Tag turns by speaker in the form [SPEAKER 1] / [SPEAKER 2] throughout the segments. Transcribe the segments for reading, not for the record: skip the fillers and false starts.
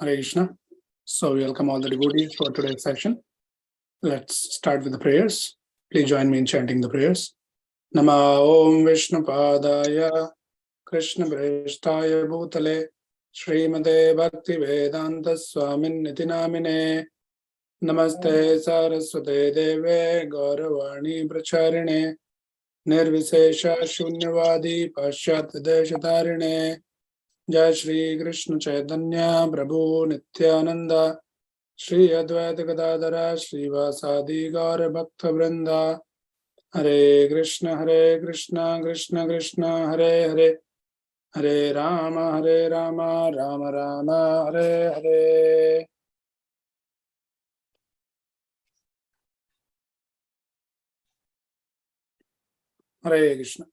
[SPEAKER 1] Hare Krishna. So we welcome all the devotees for today's session. Let's start with the prayers. Please join me in chanting the prayers. Nama Om Vishnu Padaya Krishna Bhreshtaya Bhutale Srimade Bhakti Vedanta Swamin Nitinamine Namaste Saraswate Deve Gauravani Pracharine Nirvisesha Shunyavadi Pashyat Deshatarine Jai Shri Krishna Chaitanya Prabhu Nityananda Shri Advaita Gadadara Shri Vasadi Gaura Bhakta Vrinda Hare Krishna Krishna Krishna Hare Hare Hare Rama Rama Rama Hare Hare. Hare Krishna.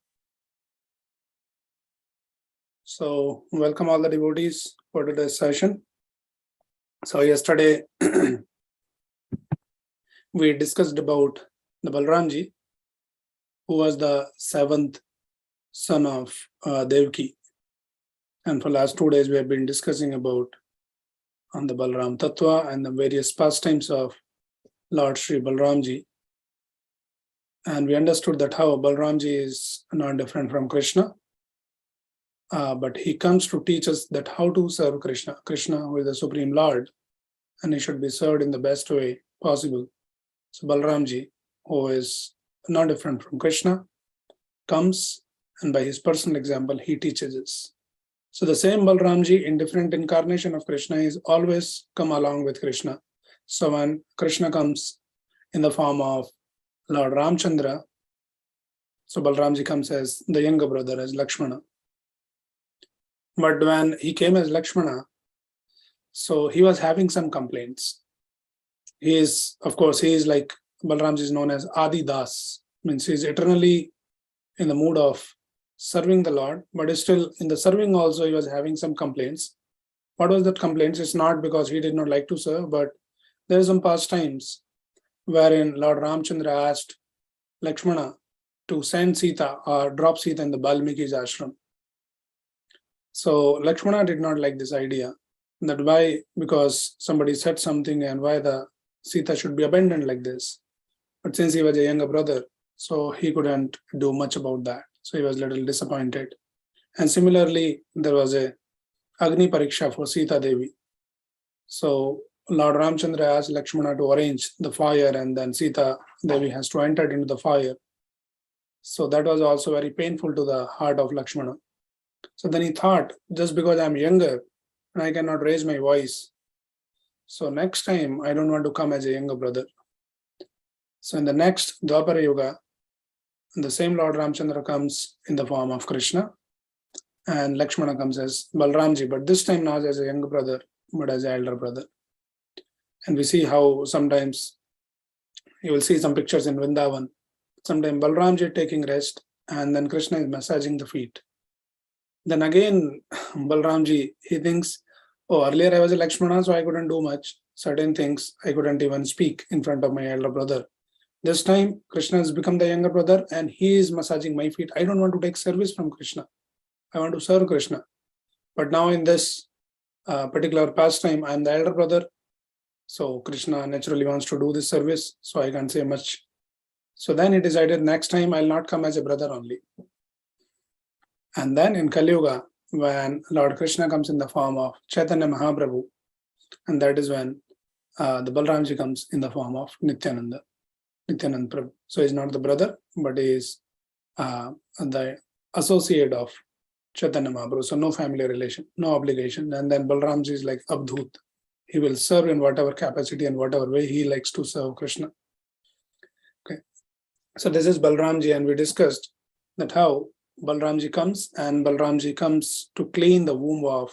[SPEAKER 1] So welcome all the devotees for today's session. So yesterday we discussed about the Balramji, who was the seventh son of Devaki. And for last 2 days we have been discussing about on the Balram Tattva and the various pastimes of Lord Sri Balramji. And we understood that how Balramji is not different from Krishna, but he comes to teach us that how to serve Krishna. Krishna, who is the Supreme Lord, and he should be served in the best way possible. So Balramji, who is not different from Krishna, comes and by his personal example, he teaches us. So the same Balramji in different incarnation of Krishna is always come along with Krishna. So when Krishna comes in the form of Lord Ramchandra, so Balramji comes as the younger brother, as Lakshmana. But when he came as Lakshmana, so he was having some complaints. He is like Balramji is known as Adi Das, means he is eternally in the mood of serving the Lord, but is still in the serving also he was having some complaints. What was that complaints? It's not because he did not like to serve, but there are some pastimes wherein Lord Ramchandra asked Lakshmana to send Sita or drop Sita in the Balmiki's ashram. So Lakshmana did not like this idea, that why, because somebody said something and why the Sita should be abandoned like this. But since he was a younger brother, so he couldn't do much about that. So he was a little disappointed. And similarly, there was a Agni Pariksha for Sita Devi. So Lord Ramchandra asked Lakshmana to arrange the fire, and then Sita Devi has to enter into the fire. So that was also very painful to the heart of Lakshmana. So then he thought, just because I'm younger and I cannot raise my voice, so next time I don't want to come as a younger brother. So in the next Dwapara Yuga, the same Lord Ramchandra comes in the form of Krishna, and Lakshmana comes as Balramji, but this time not as a younger brother, but as an elder brother. And we see how sometimes you will see some pictures in Vrindavan. Sometimes Balramji taking rest, and then Krishna is massaging the feet. Then again, Balramji, he thinks, oh, earlier I was a Lakshmana, so I couldn't do much. Certain things I couldn't even speak in front of my elder brother. This time, Krishna has become the younger brother and he is massaging my feet. I don't want to take service from Krishna. I want to serve Krishna. But now in this particular pastime, I am the elder brother. So Krishna naturally wants to do this service, so I can't say much. So then he decided next time I'll not come as a brother only. And then in Kali Yuga, when Lord Krishna comes in the form of Chaitanya Mahaprabhu, and that is when the Balramji comes in the form of Nityananda Prabhu. So he's not the brother, but he is the associate of Chaitanya Mahaprabhu. So no family relation, no obligation. And then Balramji is like Abdhut. He will serve in whatever capacity and whatever way he likes to serve Krishna. Okay. So this is Balramji, and we discussed that how Balramji comes, and Balramji comes to clean the womb of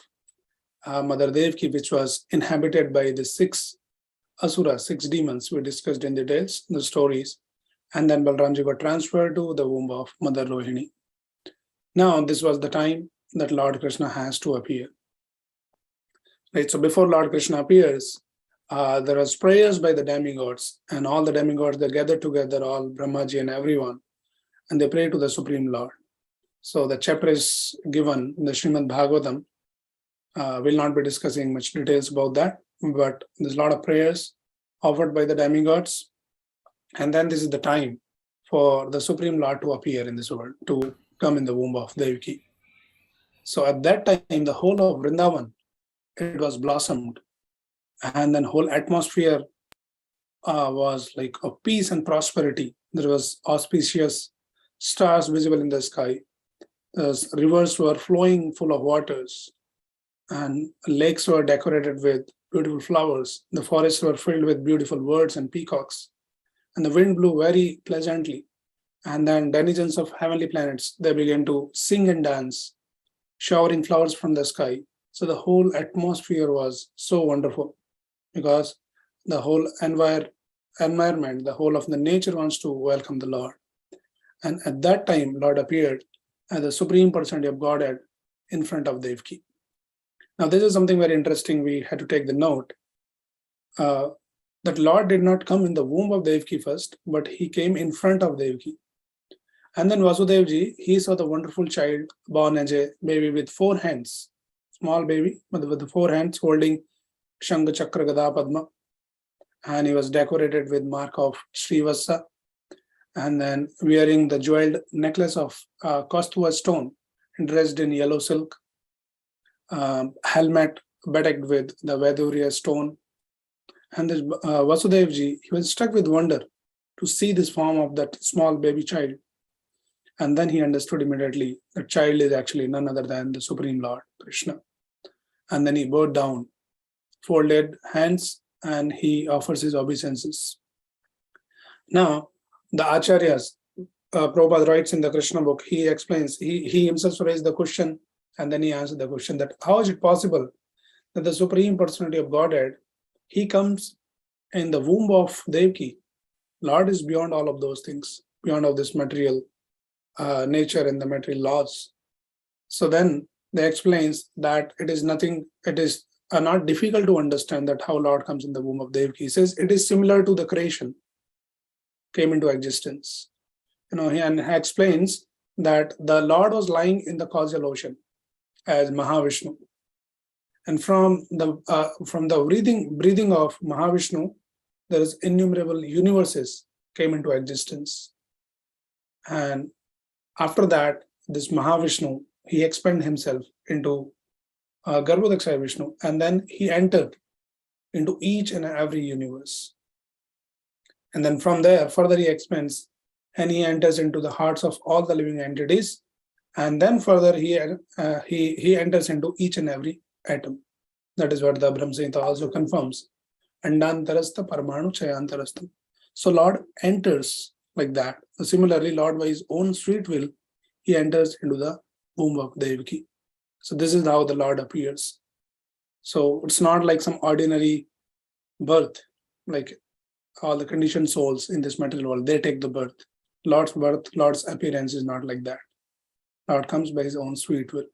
[SPEAKER 1] Mother Devaki, which was inhabited by the 6 asuras, 6 demons. We discussed in details the stories, and then Balramji got transferred to the womb of Mother Rohini. Now this was the time that Lord Krishna has to appear. Right. So before Lord Krishna appears, there was prayers by the demigods, and all the demigods, they gather together, all Brahmaji and everyone, and they pray to the Supreme Lord. So the chapter is given in the Srimad Bhagavatam, We'll not be discussing much details about that, but there's a lot of prayers offered by the demigods. And then this is the time for the Supreme Lord to appear in this world, to come in the womb of Devaki. So at that time, the whole of Vrindavan, it was blossomed. And then whole atmosphere was like of peace and prosperity. There was auspicious stars visible in the sky. The rivers were flowing full of waters, and lakes were decorated with beautiful flowers. The forests were filled with beautiful birds and peacocks, and the wind blew very pleasantly. And then denizens of heavenly planets, they began to sing and dance, showering flowers from the sky. So the whole atmosphere was so wonderful, because the whole environment, the whole of the nature wants to welcome the Lord. And at that time, Lord appeared as the Supreme Personality of Godhead in front of Devaki. Now, this is something very interesting. We had to take the note that Lord did not come in the womb of Devaki first, but he came in front of Devaki. And then Vasudevji, he saw the wonderful child born as a baby with 4 hands, small baby, but with the 4 hands holding Shanga Chakra Gada Padma. And he was decorated with mark of Srivasa, and then wearing the jeweled necklace of Kaustubha stone, dressed in yellow silk, helmet bedecked with the Vaidurya stone. And this Vasudevji, he was struck with wonder to see this form of that small baby child. And then he understood immediately that child is actually none other than the Supreme Lord, Krishna. And then he bowed down, folded hands, and he offers his obeisances. Now, the Acharyas, Prabhupada writes in the Krishna book, he explains, he himself raised the question, and then he answered the question that how is it possible that the Supreme Personality of Godhead, he comes in the womb of Devaki? Lord is beyond all of those things, beyond all this material nature and the material laws. So then they explains that it is nothing, it is not difficult to understand that how Lord comes in the womb of Devaki. He says it is similar to the creation, came into existence. And he explains that the Lord was lying in the causal ocean as Mahavishnu. And from the breathing of Mahavishnu, there is innumerable universes came into existence. And after that, this Mahavishnu, he expanded himself into Garbhodakshaya Vishnu, and then he entered into each and every universe. And then from there, further he expands and he enters into the hearts of all the living entities. And then further he enters into each and every atom. That is what the Brahma Samhita also confirms. Andantarastha Parmanu Chayantarastham. So Lord enters like that. Similarly, Lord by his own sweet will, he enters into the womb of Devaki. So this is how the Lord appears. So it's not like some ordinary birth, like all the conditioned souls in this material world, they take the birth. Lord's birth, Lord's appearance is not like that. Lord comes by his own sweet will.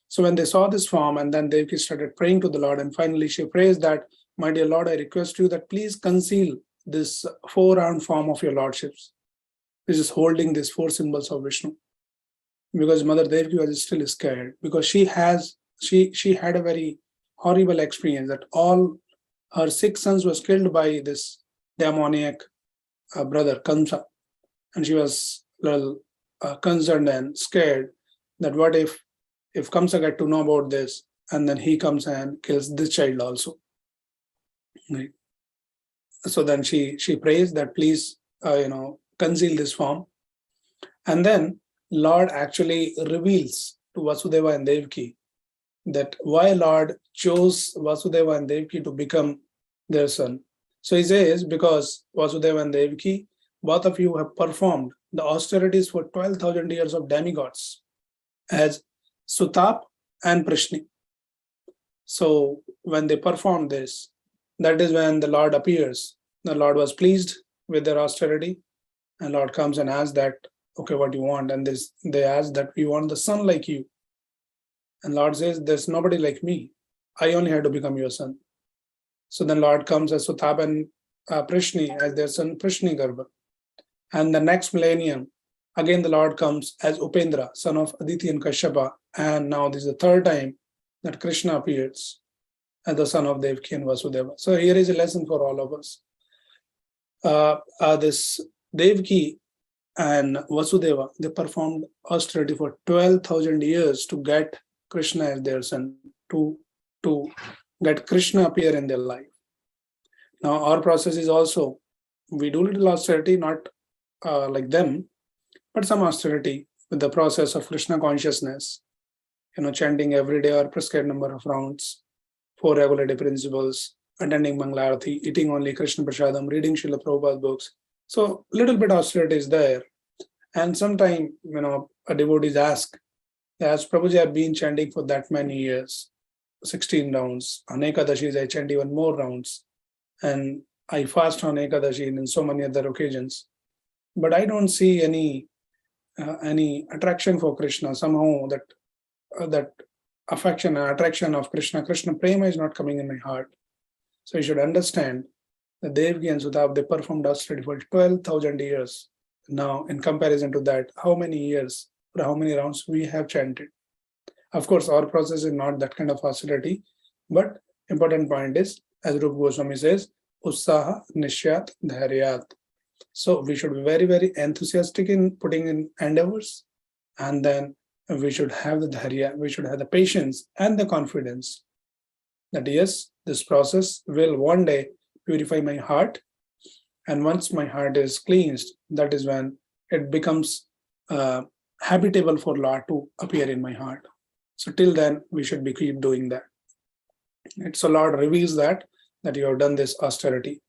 [SPEAKER 1] So when they saw this form, and then Devaki started praying to the Lord, and finally she prays that, my dear Lord, I request you that please conceal this 4-armed form of your lordships, which is holding these 4 symbols of Vishnu. Because Mother Devaki was still scared, because she had a very horrible experience that all her 6 sons was killed by this demoniac brother Kamsa, and she was a little concerned and scared that what if Kamsa get to know about this, and then he comes and kills this child also. Right. So then she prays that please conceal this form, and then Lord actually reveals to Vasudeva and Devaki that why Lord chose Vasudeva and Devaki to become their son. So he says, because Vasudeva and Devaki, both of you have performed the austerities for 12,000 years of demigods as Sutap and Prishni. So when they performed this, that is when the Lord appears. The Lord was pleased with their austerity, and Lord comes and asks that, okay, what do you want? And they ask that we want the son like you. And Lord says, there's nobody like me. I only had to become your son. So then Lord comes as Sutap and Prishni as their son Prishni Garbha. And the next millennium, again the Lord comes as Upendra, son of Aditi and Kashyapa. And now this is the 3rd time that Krishna appears as the son of Devaki and Vasudeva. So here is a lesson for all of us. This Devaki and Vasudeva, they performed austerity for 12,000 years to get Krishna as their son, to get Krishna appear in their life. Now our process is also, we do little austerity, not like them, but some austerity with the process of Krishna consciousness, chanting every day or prescribed number of rounds, 4 regulative principles, attending Mangalarati, eating only Krishna Prasadam, reading Srila Prabhupada's books. So little bit austerity is there. And sometime, a devotee asks, Prabhuji, I've been chanting for that many years, 16 rounds. On Ekadashis, I chant even more rounds. And I fast on Ekadashi and in so many other occasions. But I don't see any attraction for Krishna. Somehow that affection and attraction of Krishna prema is not coming in my heart. So you should understand that Devaki and Sudha, they performed austerity for 12,000 years. Now, in comparison to that, how many years or how many rounds we have chanted? Of course, our process is not that kind of austerity, but important point is, as Rupa Goswami says, Ussaha Nishyat Dhairyat. So we should be very, very enthusiastic in putting in endeavors, and then we should have the dharya, we should have the patience and the confidence that yes, this process will one day purify my heart. And once my heart is cleansed, that is when it becomes habitable for Lord to appear in my heart. So till then, we should be keep doing that. So Lord reveals that you have done this austerity.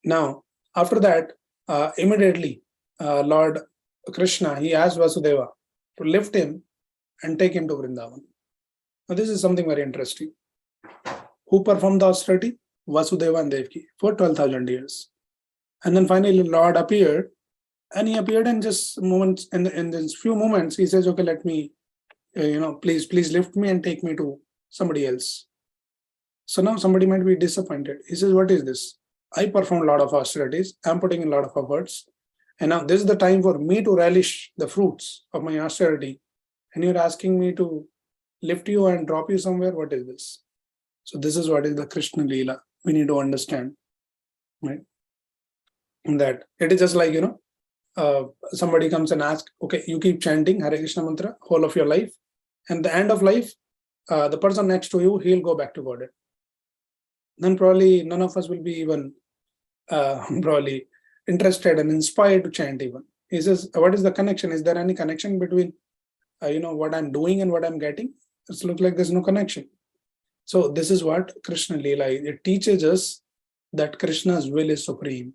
[SPEAKER 1] Now, after that, immediately, Lord Krishna, he asked Vasudeva to lift him and take him to Vrindavan. Now, this is something very interesting. Who performed the austerity? Vasudeva and Devaki for 12,000 years. And then finally, Lord appeared, and he appeared in just moments. In these few moments, he says, "Okay, let me, please lift me and take me to somebody else." So now somebody might be disappointed. He says, "What is this? I performed a lot of austerities. I'm putting in a lot of efforts, and now this is the time for me to relish the fruits of my austerity. And you're asking me to lift you and drop you somewhere. What is this?" So this is what is the Krishna Leela. We need to understand, right? That it is just like, somebody comes and asks, okay, you keep chanting Hare Krishna mantra whole of your life, and the end of life, the person next to you, he'll go back to Godhead. Then probably none of us will be even probably interested and inspired to chant even. He says, what is the connection? Is there any connection between what I'm doing and what I'm getting? It looks like there's no connection. So this is what Krishna Leela is. It teaches us that Krishna's will is supreme.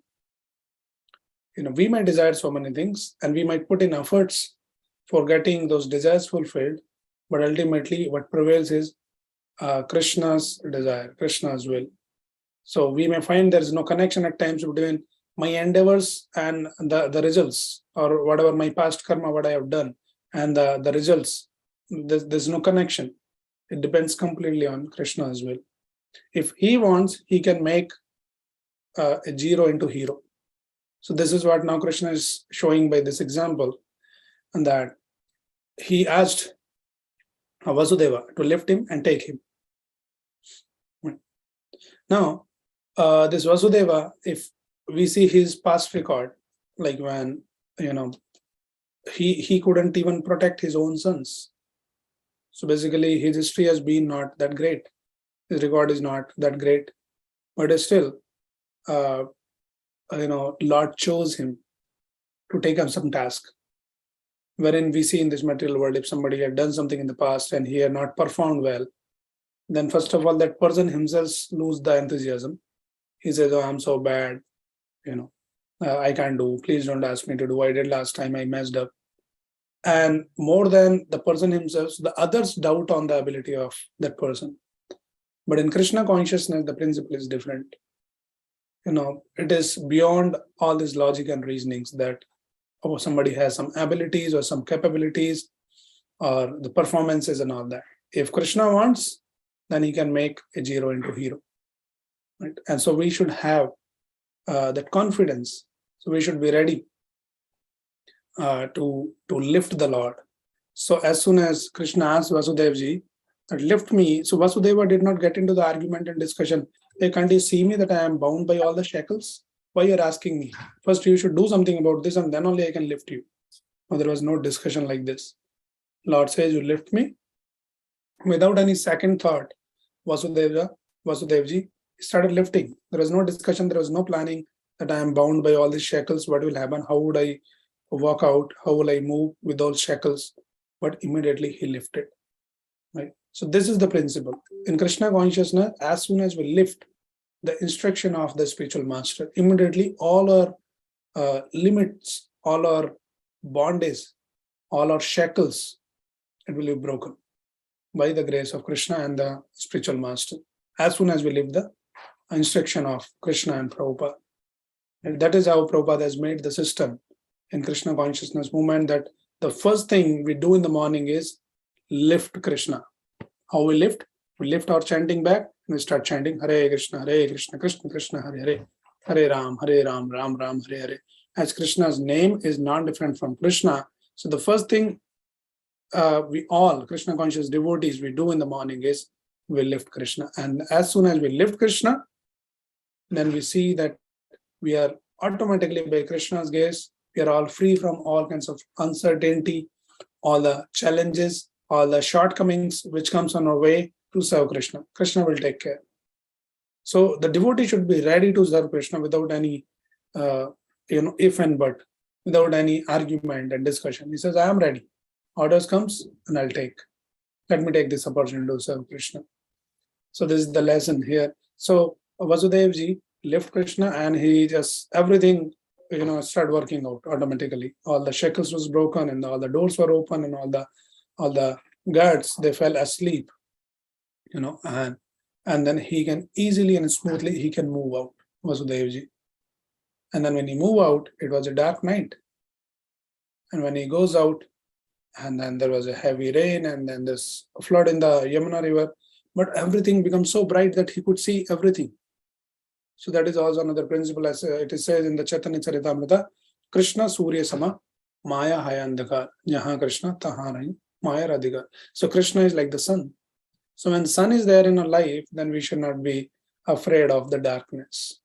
[SPEAKER 1] We might desire so many things, and we might put in efforts for getting those desires fulfilled, but ultimately what prevails is Krishna's desire, Krishna's will. So we may find there's no connection at times between my endeavors and the results, or whatever my past karma, what I have done, and the results. There's no connection. It depends completely on Krishna's will. If he wants, he can make a zero into hero. So this is what now Krishna is showing by this example, and that he asked Vasudeva to lift him and take him. Now, this Vasudeva, if we see his past record, like when, he couldn't even protect his own sons. So basically his history has been not that great. His record is not that great, but still, Lord chose him to take up some task, wherein we see in this material world, if somebody had done something in the past and he had not performed well, then first of all, that person himself lose the enthusiasm. He says, "Oh, I'm so bad, I can't do, please don't ask me to do, I did last time, I messed up." And more than the person himself, the others doubt on the ability of that person. But in Krishna consciousness, the principle is different. It is beyond all this logic and reasonings that somebody has some abilities or some capabilities or the performances and all that. If Krishna wants, then he can make a zero into hero. Right? And so we should have that confidence. So we should be ready to lift the Lord. So as soon as Krishna asked Vasudevji that lift me. So Vasudeva did not get into the argument and discussion. Hey, can't you see me that I am bound by all the shackles? Why you're asking me? First, you should do something about this, and then only I can lift you. No, there was no discussion like this. Lord says, you lift me without any second thought. Vasudevji started lifting. There was no discussion, there was no planning that I am bound by all these shackles. What will happen? How would I walk out? How will I move with those shackles? But immediately he lifted. Right. So this is the principle. In Krishna consciousness, as soon as we lift the instruction of the spiritual master, immediately all our limits, all our bondage, all our shackles, it will be broken by the grace of Krishna and the spiritual master. As soon as we lift the instruction of Krishna and Prabhupada. And that is how Prabhupada has made the system in Krishna consciousness movement, that the first thing we do in the morning is lift Krishna. How we lift? We lift our chanting back and we start chanting Hare Krishna, Krishna Krishna, Hare Hare, Hare Ram, Ram Ram, Hare Hare. As Krishna's name is non-different from Krishna, so the first thing we all Krishna conscious devotees we do in the morning is we lift Krishna. And as soon as we lift Krishna, then we see that we are automatically, by Krishna's grace, we are all free from all kinds of uncertainty, all the challenges, all the shortcomings which comes on our way to serve Krishna. Krishna will take care. So the devotee should be ready to serve Krishna without any if and but, without any argument and discussion. He says, I am ready. Orders comes and I'll take. Let me take this opportunity to serve Krishna. So this is the lesson here. So Vasudevji left Krishna and he just, everything, started working out automatically. All the shackles was broken and all the doors were open and all the guards, they fell asleep, and then he can easily and smoothly, he can move out, Vasudevji. And then when he moved out, it was a dark night. And when he goes out, and then there was a heavy rain and then this flood in the Yamuna river, but everything becomes so bright that he could see everything. So that is also another principle, as it is said in the Chaitanya Charitamrita, Krishna Surya Sama, Maya Hayandaka, Jahan Krishna, Tahan Rahi, Maya Radhika. So Krishna is like the sun. So when sun is there in our life, then we should not be afraid of the darkness.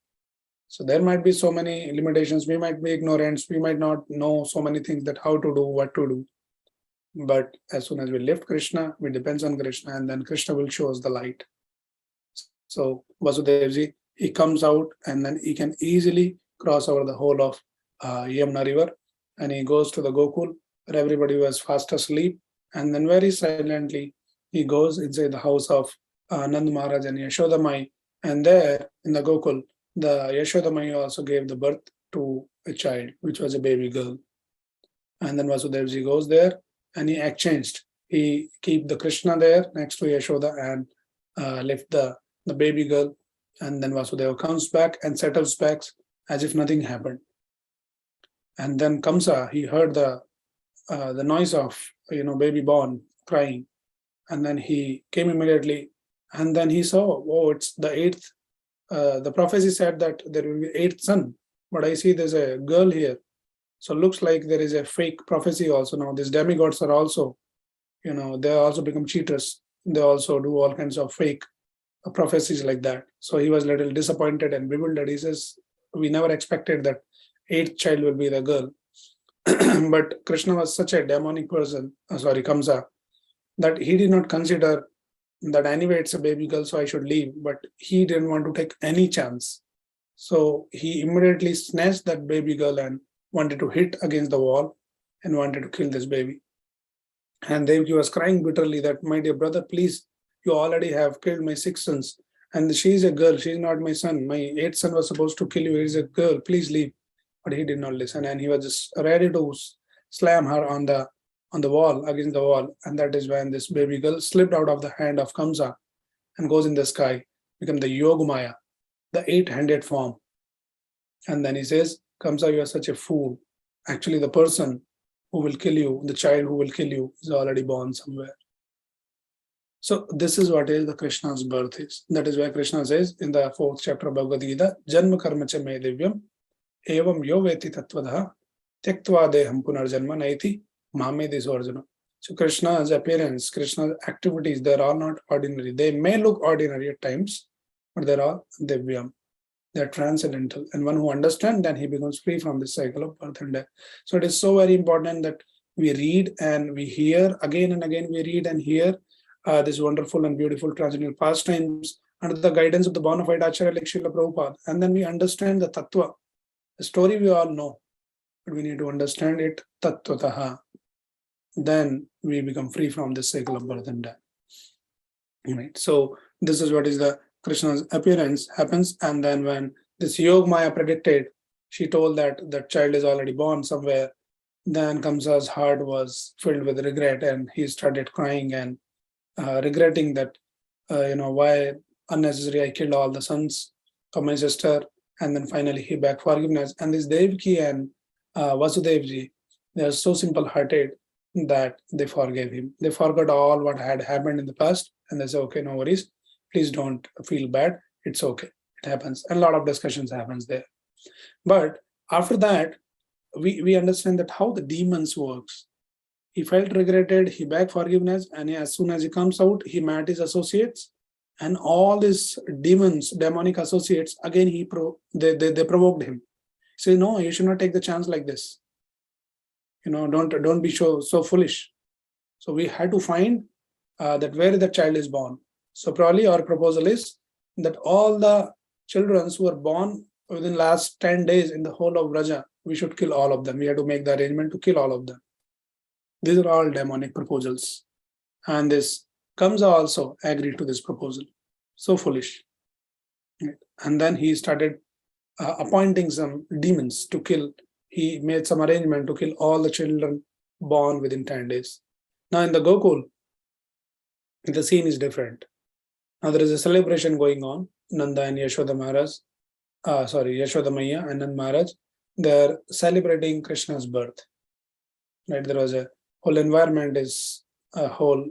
[SPEAKER 1] So there might be so many limitations. We might be ignorant. We might not know so many things that how to do, what to do. But as soon as we lift Krishna, we depend on Krishna, and then Krishna will show us the light. So Vasudevji, he comes out and then he can easily cross over the whole of Yamuna river, and he goes to the Gokul where everybody was fast asleep, and then very silently he goes inside the house of Nand Maharaj and Yashoda Mai, and there in the Gokul, the Yashoda Mai also gave the birth to a child, which was a baby girl. And then Vasudevji goes there and he exchanged. He keep the Krishna there next to Yashoda and left the baby girl. And then Vasudeva comes back and settles back as if nothing happened. And then Kamsa, he heard the noise of baby born crying, and then he came immediately, and then he saw, oh, it's the eighth. The prophecy said that there will be eighth son, but I see there's a girl here. So looks like there is a fake prophecy also now. These demigods are also, they also become cheaters. They also do all kinds of fake prophecies like that. So he was a little disappointed and bewildered. He says, we never expected that eighth child will be the girl. But Krishna was such a demonic person, Kamsa, that he did not consider that anyway it's a baby girl, so I should leave. But he didn't want to take any chance. So he immediately snatched that baby girl and wanted to hit against the wall and wanted to kill this baby. And Devaki was crying bitterly that, my dear brother, please, you already have killed my 6 sons. And she is a girl, she is not my son. My 8th son was supposed to kill you, he is a girl, please leave. But he did not listen, and he was just ready to slam her on the wall, against the wall. And that is when this baby girl slipped out of the hand of Kamsa and goes in the sky, become the Yogamaya, the 8-handed form. And then he says, Kamsa, you are such a fool. Actually, the person who will kill you, the child who will kill you, is already born somewhere. So this is what is the Krishna's birth is. That is why Krishna says in the 4th chapter of Bhagavad Gita, Janma karma cha me divyam, evam yo veti tattvadaha, tyaktva deham punarjanma naiti mamedi sorjana. So Krishna's appearance, Krishna's activities, they're all not ordinary. They may look ordinary at times, but they're all divyam. They're transcendental. And one who understands, then he becomes free from this cycle of birth and death. So it is so very important that we read and we hear again and again, we read and hear this wonderful and beautiful transcendental pastimes under the guidance of the bona fide Acharya like Srila Prabhupada. And then we understand the tattva. The story we all know, but we need to understand it tattvataha. Then we become free from this cycle of birth and death. Right. So this is what is the Krishna's appearance happens. And then when this Yog Maya predicted, she told that the child is already born somewhere. Then Kamsa's heart was filled with regret and he started crying and regretting that, why unnecessary I killed all the sons of my sister. And then finally he begged forgiveness. And this Devaki and Vasudevji, they are so simple-hearted that they forgave him. They forgot all what had happened in the past. And they say, okay, no worries. Please don't feel bad. It's okay. It happens. And a lot of discussions happens there. But after that, we understand that how the demons works. He felt regretted, he begged forgiveness, and as soon as he comes out, he met his associates, and all these demons, demonic associates, again they provoked him. Say, no, you should not take the chance like this. Don't be so foolish. So we had to find that where the child is born. So probably our proposal is that all the children who were born within last 10 days in the whole of Vraja, we should kill all of them. We have to make the arrangement to kill all of them. These are all demonic proposals. And this Kamsa also agreed to this proposal. So foolish. And then he started appointing some demons to kill. He made some arrangement to kill all the children born within 10 days. Now in the Gokul, the scene is different. Now there is a celebration going on. Nanda and Yashoda Maharaj, Yashoda Maya and Nand Maharaj, they're celebrating Krishna's birth. Right? There was a whole environment is a whole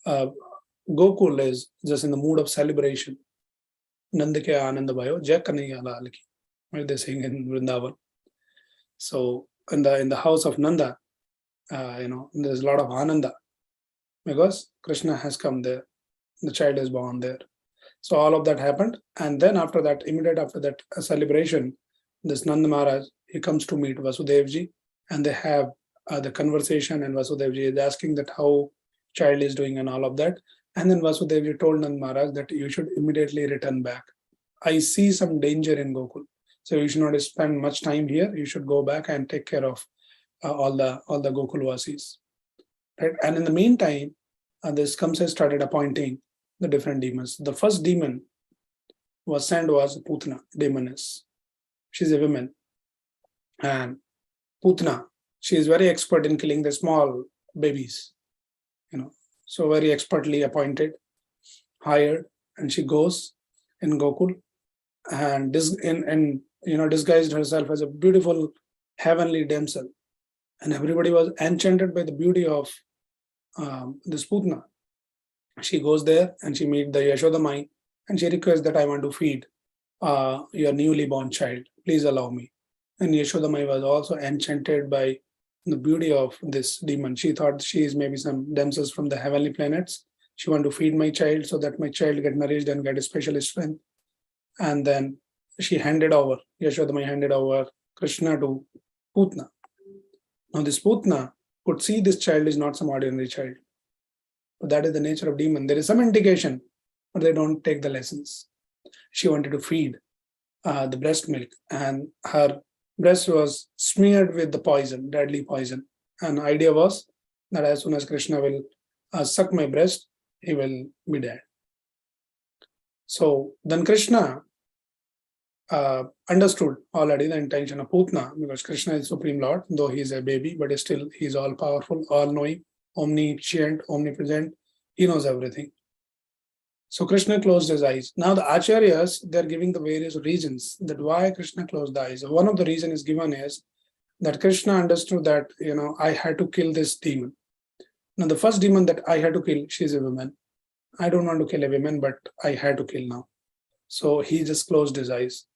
[SPEAKER 1] Gokul is just in the mood of celebration. Nanda ke Ananda Bhayo, Jai Kanhaiya Lal ki. Right? They sing in Vrindavan. So in the house of Nanda, there's a lot of Ananda because Krishna has come there. The child is born there. So all of that happened. And then after that, immediate after that celebration, this Nanda Maharaj, he comes to meet Vasudevji and they have the conversation, and Vasudevji is asking that how child is doing and all of that. And then Vasudevji told Nanda Maharaj that you should immediately return back. I see some danger in Gokul. So you should not spend much time here. You should go back and take care of all the Gokulvasis. Right? And in the meantime, this Kamsa started appointing the different demons. The first demon was Putana, demoness. She's a woman. And Putana, she is very expert in killing the small babies. So very expertly appointed, hired, and she goes in Gokul and disguised herself as a beautiful heavenly damsel. And everybody was enchanted by the beauty of this Putana. She goes there and she meets the Yashoda Mai and she requests that I want to feed your newly born child. Please allow me. And Yashoda Mai was also enchanted by the beauty of this demon. She thought she is maybe some damsels from the heavenly planets. She want to feed my child so that my child get nourished and get a special strength. And then Yashoda Mai handed over Krishna to Putana. Now this Putana could see this child is not some ordinary child. But that is the nature of demon. There is some indication, but they don't take the lessons. She wanted to feed the breast milk, and her breast was smeared with the poison, deadly poison. And the idea was that as soon as Krishna will suck my breast, he will be dead. So then Krishna understood already the intention of Putana, because Krishna is Supreme Lord, though he is a baby, but still he is all powerful, all knowing, omniscient, omnipresent. He knows everything. So Krishna closed his eyes. Now the Acharyas, they're giving the various reasons that why Krishna closed the eyes. One of the reasons is given is that Krishna understood that, I had to kill this demon. Now the first demon that I had to kill, she's a woman. I don't want to kill a woman, but I had to kill now. So he just closed his eyes.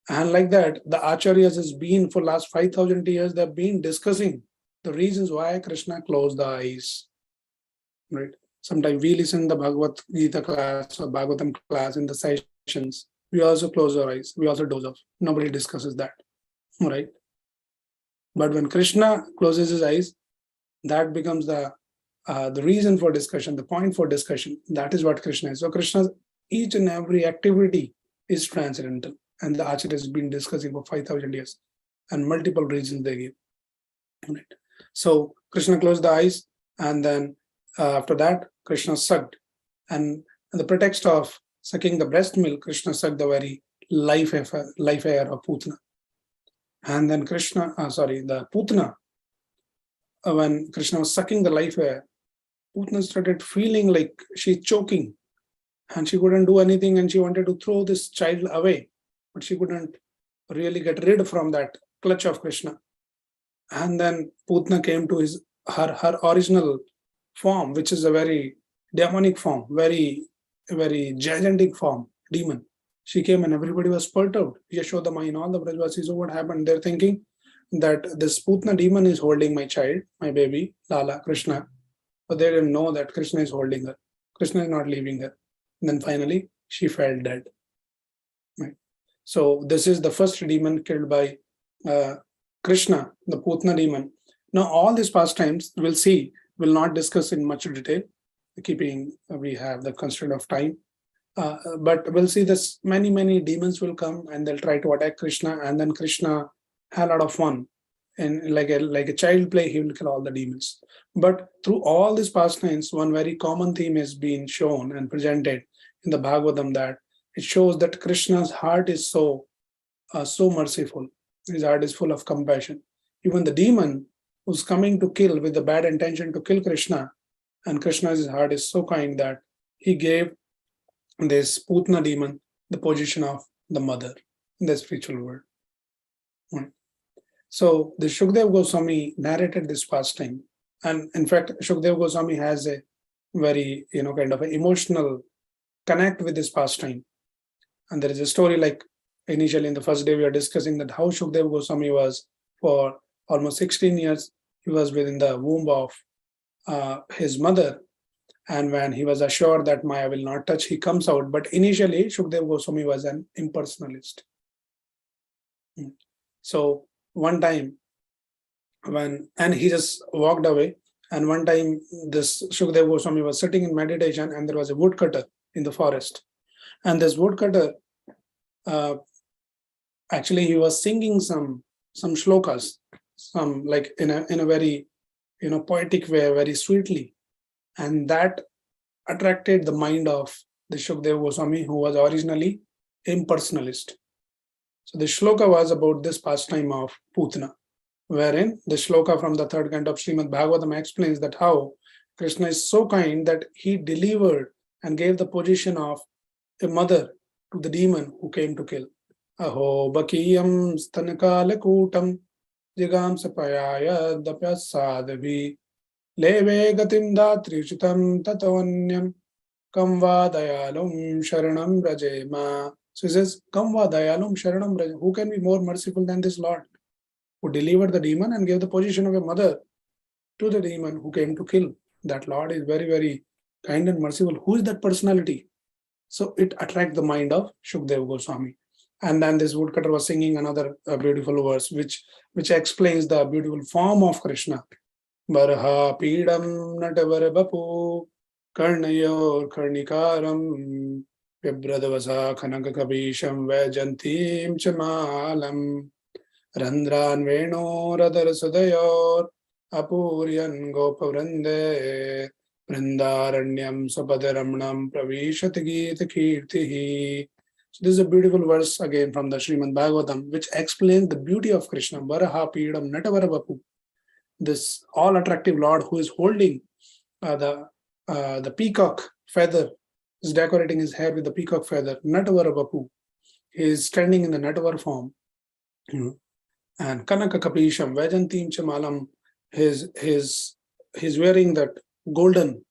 [SPEAKER 1] And like that, the Acharyas has been for last 5,000 years, they've been discussing the reasons why Krishna closed the eyes. Right? Sometimes we listen to the Bhagavad Gita class or Bhagavatam class in the sessions. We also close our eyes. We also doze off. Nobody discusses that. Right? But when Krishna closes his eyes, that becomes the reason for discussion, the point for discussion. That is what Krishna is. So Krishna's each and every activity is transcendental. And the Acharya has been discussing for 5,000 years. And multiple reasons they give. Right. So Krishna closed the eyes, and then after that, Krishna sucked. And the pretext of sucking the breast milk, Krishna sucked the very life air of Putana. And then the Putana, when Krishna was sucking the life air, Putana started feeling like she's choking and she couldn't do anything, and she wanted to throw this child away, but she couldn't really get rid from that clutch of Krishna. And then Putana came to her original form, which is a very demonic form, very gigantic form, demon. She came and everybody was perturbed. Yashodama and all the Brajvasis. So what happened? They're thinking that this Putana demon is holding my child, my baby, Lala, Krishna. But they didn't know that Krishna is holding her. Krishna is not leaving her. And then finally, she fell dead. Right? So this is the first demon killed by Krishna, the Putana demon. Now, all these pastimes we'll see, we'll not discuss in much detail, we have the constraint of time. But we'll see this many demons will come and they'll try to attack Krishna, and then Krishna had a lot of fun. And like a child play, he will kill all the demons. But through all these pastimes, one very common theme is being shown and presented in the Bhagavatam, that it shows that Krishna's heart is so merciful. His heart is full of compassion. Even the demon who's coming to kill with the bad intention to kill Krishna, and Krishna's heart is so kind that he gave this Putana demon the position of the mother in the spiritual world. Right. So the Shukdev Goswami narrated this pastime, and in fact, Shukdev Goswami has a very kind of an emotional connect with this pastime. And there is a story, like initially in the first day we are discussing that how Shukdev Goswami was for almost 16 years. He was within the womb of his mother, and when he was assured that Maya will not touch, he comes out. But initially, Shukdev Goswami was an impersonalist. So one time, and he just walked away. And one time, this Shukdev Goswami was sitting in meditation, and there was a woodcutter in the forest. And this woodcutter, actually, he was singing some shlokas, some like in a very poetic way, very sweetly, and that attracted the mind of the Shukdev Goswami, who was originally impersonalist. So the shloka was about this pastime of Putana, wherein the shloka from the third canto of Srimad Bhagavatam explains that how Krishna is so kind that he delivered and gave the position of a mother to the demon who came to kill. Aho bakiyam stanakalakutam jigam sapayaya dapyasadabhi leve gatim datrichutam tatavanyam kamva dayalum sharanam rajema. So he says, kamva dayalum sharanam rajema. Who can be more merciful than this Lord, who delivered the demon and gave the position of a mother to the demon who came to kill? That Lord is very kind and merciful. Who is that personality? So it attracts the mind of Shukdev Goswami. And then this woodcutter was singing another beautiful verse, which explains the beautiful form of Krishna. Barha pidam natavar bapu karnayor karnikaram vibradavasa khanakakabisham vajantim chamalam randran veno radar sudayor apuryan gopavrande vrindaranyam sapadaramnam pravishati gita kirtihi. So this is a beautiful verse again from the Srimad Bhagavatam, which explains the beauty of Krishna. Varaha pidam natavara vapu. This all-attractive Lord who is holding the peacock feather, is decorating his hair with the peacock feather. Natavara vapu. He is standing in the Natavara form. And Kanaka Kapisham, Vajantim Chamalam, he's wearing that golden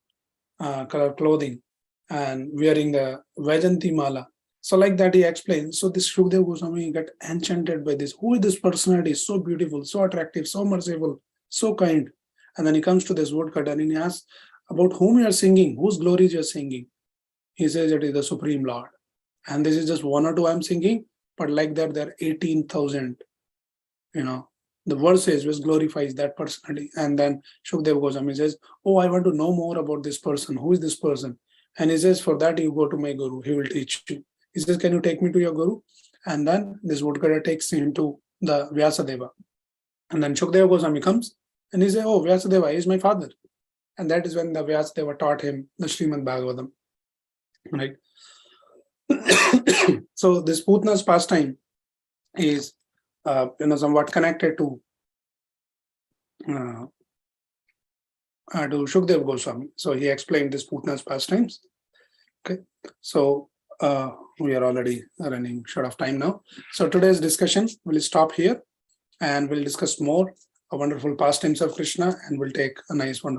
[SPEAKER 1] color clothing and wearing the Vajanti Mala. So like that he explains. So this Shukdev Goswami got enchanted by this. Who is this personality? So beautiful, so attractive, so merciful. so kind. And then he comes to this woodcutter and he asks, about whom you are singing, whose glories you are singing. He says it is the Supreme Lord. And this is just one or two I'm singing, but like that, there are 18,000, the verses which glorifies that personality. And then Shukdev Goswami says, oh, I want to know more about this person. Who is this person? And he says, for that you go to my guru, he will teach you. He says, can you take me to your guru? And then this woodcutter takes him to the Vyasadeva. And then Shukdev Goswami comes and he says, oh, Vyasadeva is my father. And that is when the Vyasadeva taught him the Srimad Bhagavatam. Right? So this Putana's pastime is somewhat connected to Shukdev Goswami. So he explained this Putana's pastimes. Okay, so we are already running short of time now. So today's discussion will stop here, and we'll discuss more a wonderful pastimes of Krishna, and we'll take a nice wonderful